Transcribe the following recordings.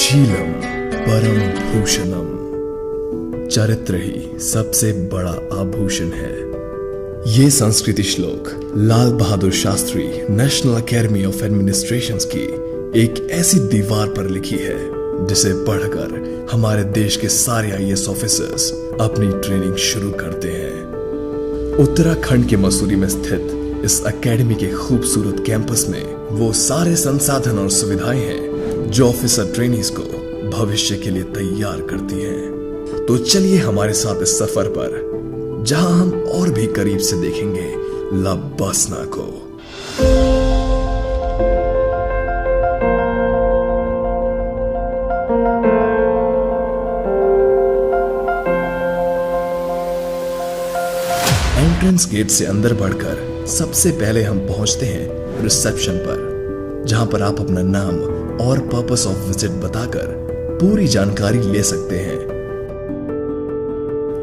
शीलम परम भूषणम। चरित्र ही सबसे बड़ा आभूषण है। ये संस्कृति श्लोक Lal Bahadur Shastri national academy of administrations की एक ऐसी दीवार पर लिखी है जिसे पढ़कर हमारे देश के सारे आईएएस ऑफिसर्स अपनी ट्रेनिंग शुरू करते हैं। उत्तराखंड के मसूरी में स्थित इस एकेडमी के खूबसूरत कैंपस में वो सारे संसाधन और सुविधाएं हैं जो ऑफिसर ट्रेनीज को भविष्य के लिए तैयार करती हैं। तो चलिए हमारे साथ इस सफर पर, जहां हम और भी करीब से देखेंगे लबसना को। एंट्रेंस गेट से अंदर बढ़कर सबसे पहले हम पहुंचते हैं रिसेप्शन पर, जहां पर आप अपना नाम और पर्पस ऑफ विजिट बताकर पूरी जानकारी ले सकते हैं।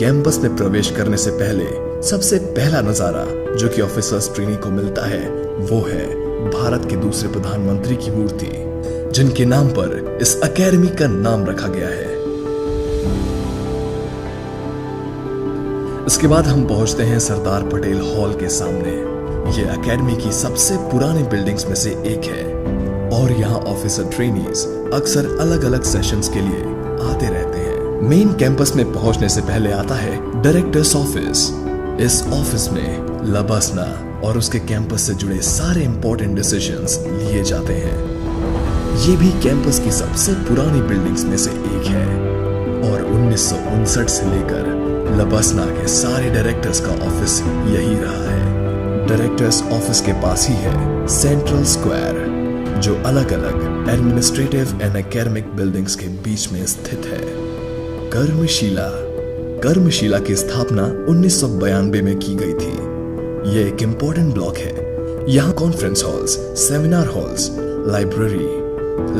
कैंपस में प्रवेश करने से पहले सबसे पहला नजारा जो कि ऑफिसर्स ट्रेनी को मिलता है वो है भारत के दूसरे प्रधानमंत्री की मूर्ति, जिनके नाम पर इस एकेडमी का नाम रखा गया है। इसके बाद हम पहुंचते हैं सरदार पटेल हॉल के सामने। यह एकेडमी की सबसे पुरानी बिल्डिंग्स में से एक है और यहाँ ऑफिसर ट्रेनीज अक्सर अलग अलग सेशंस के लिए आते रहते हैं। मेन कैंपस में पहुंचने से पहले आता है डायरेक्टर्स ऑफिस। इस ऑफिस में लबसना और उसके कैंपस से जुड़े सारे इंपॉर्टेंट डिसीजंस लिए जाते हैं। ये भी कैंपस की सबसे पुरानी बिल्डिंग्स में से एक है और 1959 से लेकर लबसना के सारे डायरेक्टर्स का ऑफिस यही रहा है। डायरेक्टर्स ऑफिस के पास ही है सेंट्रल स्क्वायर, जो अलग अलग एडमिनिस्ट्रेटिव एंड एकेडमिक बिल्डिंग्स के बीच में स्थित है। कर्मशिला की स्थापना 1992 में की गई थी। यह एक इंपॉर्टेंट ब्लॉक है। यहाँ conference halls, seminar halls, library,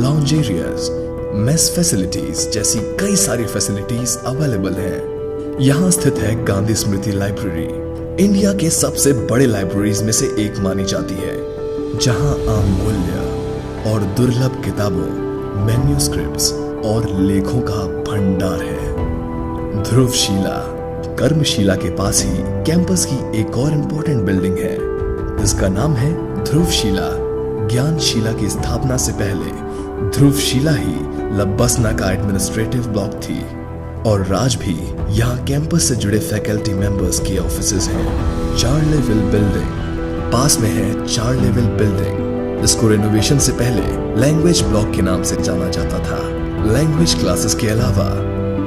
lounge areas, mess facilities जैसी कई सारी फैसिलिटीज अवेलेबल हैं। यहाँ स्थित है गांधी स्मृति लाइब्रेरी, इंडिया के सबसे बड़े लाइब्रेरीज में से एक मानी जाती है, जहाँ अमूल्य और दुर्लभ किताबों, मैन्युस्क्रिप्ट्स और लेखों का भंडार है। ध्रुवशिला, कर्मशिला के पास ही कैंपस की एक और इम्पोर्टेंट बिल्डिंग है जिसका नाम है ध्रुवशिला। ज्ञानशिला की स्थापना से पहले ध्रुवशिला ही लबसना का एडमिनिस्ट्रेटिव ब्लॉक थी और आज भी यहाँ कैंपस से जुड़े फैकल्टी मेंबर्स के ऑफिसेज हैं। 4 लेवल बिल्डिंग पास में है। 4 लेवल बिल्डिंग जिसको रिनोवेशन से पहले लैंग्वेज ब्लॉक के नाम से जाना जाता था। लैंग्वेज क्लासेस के अलावा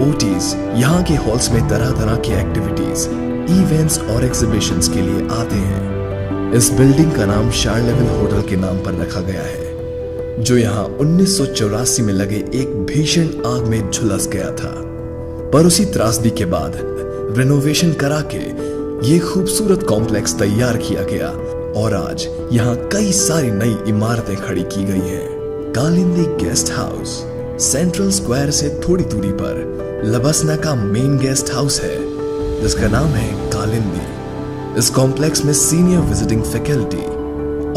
ओटीज यहाँ के हॉल्स में तरह तरह की एक्टिविटीज, इवेंट्स और एग्जीबिशंस के लिए आते हैं। इस बिल्डिंग का नाम 4 लेवल होटल के नाम पर रखा गया है, जो यहाँ 1984 में लगे एक भीषण आग में झुलस गया था। पर उसी त्रासदी के बाद रिनोवेशन करा के ये खूबसूरत कॉम्प्लेक्स तैयार किया गया और आज यहाँ कई सारी नई इमारतें खड़ी की गई हैं। Kalindi guest house central square से थोड़ी दूरी पर लबसना का मेन गेस्ट हाउस है जिसका नाम है कालिंदी। इस कॉम्प्लेक्स में सीनियर विजिटिंग फैकल्टी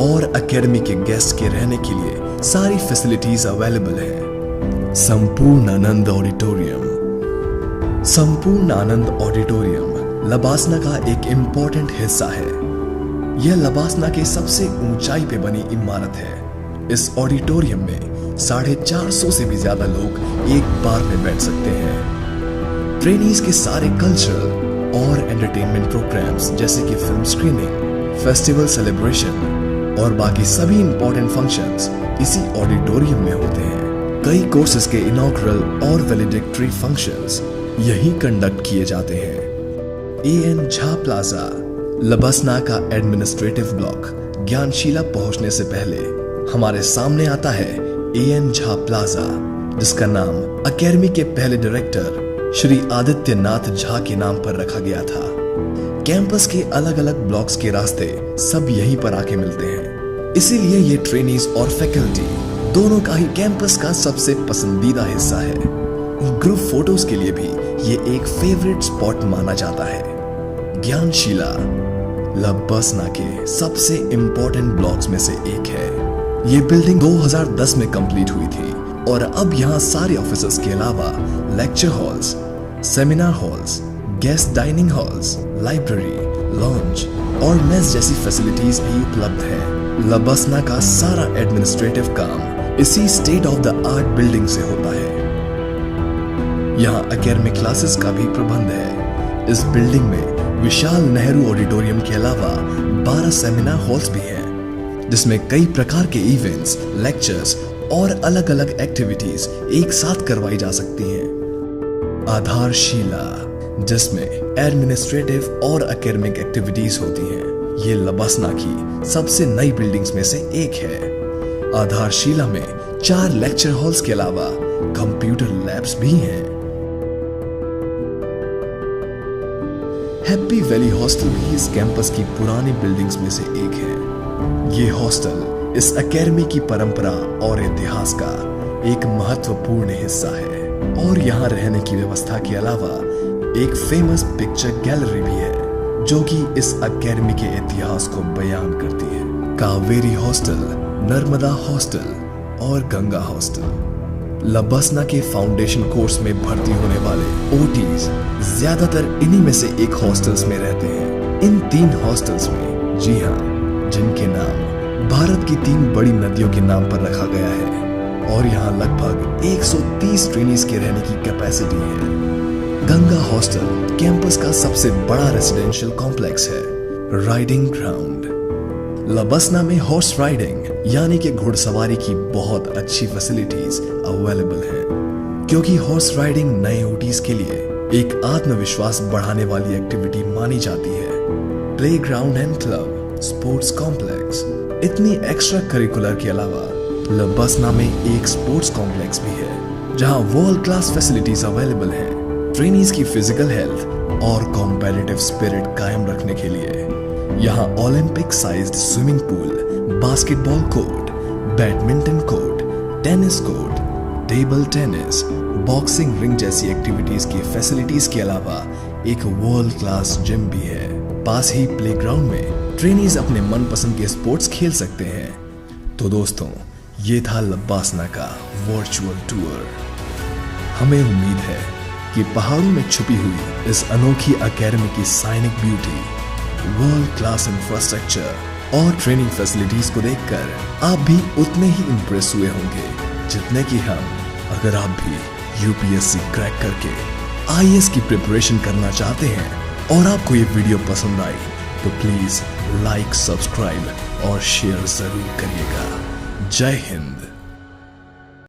और एकेडमी के गेस्ट के रहने के लिए सारी फैसिलिटीज अवेलेबल है। संपूर्णानंद ऑडिटोरियम लबसना का एक इंपॉर्टेंट हिस्सा है। यह लबसना के सबसे ऊंचाई पे बनी इमारत है। इस ऑडिटोरियम में 450 से भी ज्यादा लोग एक बार में बैठ सकते हैं। ट्रेनीज के सारे कल्चरल और एंटरटेनमेंट प्रोग्राम्स जैसे कि फिल्म स्क्रीनिंग, फेस्टिवल सेलिब्रेशन और बाकी सभी इंपॉर्टेंट फंक्शंस इसी ऑडिटोरियम में होते हैं। कई कोर्सेज के इनॉग्रल और वैलिडिक्टरी फंक्शंस यही कंडक्ट किए जाते हैं। एएन झा प्लाजा लबसना का एडमिनिस्ट्रेटिव ब्लॉक। ज्ञानशिला पहुंचने से पहले हमारे सामने आता है एएन झा प्लाजा, जिसका नाम एकेडमी के पहले डायरेक्टर श्री आदित्यनाथ झा के नाम पर रखा गया था। कैंपस के अलग अलग ब्लॉक्स के रास्ते सब यहीं पर आके मिलते हैं, इसीलिए ये ट्रेनीज और फैकल्टी दोनों का ही कैंपस का सबसे पसंदीदा हिस्सा है। ग्रुप फोटोज के लिए भी ये एक फेवरेट स्पॉट माना जाता है। ज्ञानशिला लबसना के सबसे इंपॉर्टेंट ब्लॉक्स में से एक है। ये बिल्डिंग 2010 में कंप्लीट हुई थी और अब यहाँ सारे ऑफिसर्स के अलावा lecture halls, seminar halls, guest dining halls, library, lounge और मेस जैसी फैसिलिटीज भी उपलब्ध है। लबसना का सारा एडमिनिस्ट्रेटिव काम इसी state of the art building से होता है। यहाँ एकेडमिक क्लासेस का भी प्रबंध है। इस बिल्डिंग में विशाल नेहरू ऑडिटोरियम के अलावा 12 सेमिनार हॉल्स भी हैं, जिसमें कई प्रकार के इवेंट्स, लेक्चर्स और अलग अलग एक्टिविटीज एक साथ करवाई जा सकती हैं। आधारशिला, जिसमें एडमिनिस्ट्रेटिव और एकेडमिक एक्टिविटीज होती हैं, ये लबसना की सबसे नई बिल्डिंग्स में से एक है। आधारशिला में 4 लेक्चर हॉल्स के अलावा कंप्यूटर लैब्स भी हैं। हैप्पी वैली हॉस्टल भी इस कैंपस की पुरानी बिल्डिंग्स में से एक है। ये हॉस्टल इस एकेडमी की परंपरा और इतिहास का एक महत्वपूर्ण हिस्सा है और यहाँ रहने की व्यवस्था के अलावा एक फेमस पिक्चर गैलरी भी है जो कि इस एकेडमी के इतिहास को बयान करती है। कावेरी हॉस्टल, नर्मदा हॉस्टल और गंगा हॉस्टल। लबसना के फाउंडेशन कोर्स में भर्ती होने वाले ओटीज ज्यादातर इन्हीं में से एक हॉस्टल्स में रहते हैं। इन 3 हॉस्टल्स में, जी हाँ, जिनके नाम भारत की 3 बड़ी नदियों के नाम पर रखा गया है और यहाँ लगभग 130 ट्रेनीज के रहने की कैपेसिटी है। गंगा हॉस्टल कैंपस का सबसे बड़ा रेसिडेंशियल कॉम्प्लेक्स है। Riding ground. लबसना में हॉर्स राइडिंग यानी कि घुड़सवारी की बहुत अच्छी फैसिलिटीज अवेलेबल है, क्योंकि हॉर्स राइडिंग नए ओटीज के लिए एक आत्मविश्वास बढ़ाने वाली एक्टिविटी मानी जाती है। Playground and club, sports complex. इतनी एक्स्ट्रा करिकुलर के अलावा लबसना में एक स्पोर्ट्स कॉम्प्लेक्स भी है जहां वर्ल्ड क्लास फैसिलिटीज अवेलेबल है। ट्रेनीज की फिजिकल हेल्थ और कॉम्पिटिटिव स्पिरिट कायम रखने के लिए यहाँ Olympic sized swimming pool, basketball court, badminton court, tennis court, table tennis, boxing ring जैसी एक्टिविटीज की फैसिलिटीज के अलावा एक वर्ल्ड क्लास जिम भी है। पास ही प्लेग्राउंड में ट्रेनीज अपने मनपसंद के स्पोर्ट्स खेल सकते हैं। तो दोस्तों, ये था लबसना का वर्चुअल टूर। हमें उम्मीद है कि पहाड़ों में छुपी हुई इस अनोखी एकेडमी की साइनिक ब्यूटी, वर्ल्ड क्लास इंफ्रास्ट्रक्चर और ट्रेनिंग फैसिलिटीज को देखकर आप भी उतने ही इंप्रेस हुए होंगे जितने कि हम। अगर आप भी यूपीएससी क्रैक करके आईएएस की प्रिपरेशन करना चाहते हैं और आपको ये वीडियो पसंद आई तो प्लीज लाइक, सब्सक्राइब और शेयर जरूर करिएगा। जय हिंद।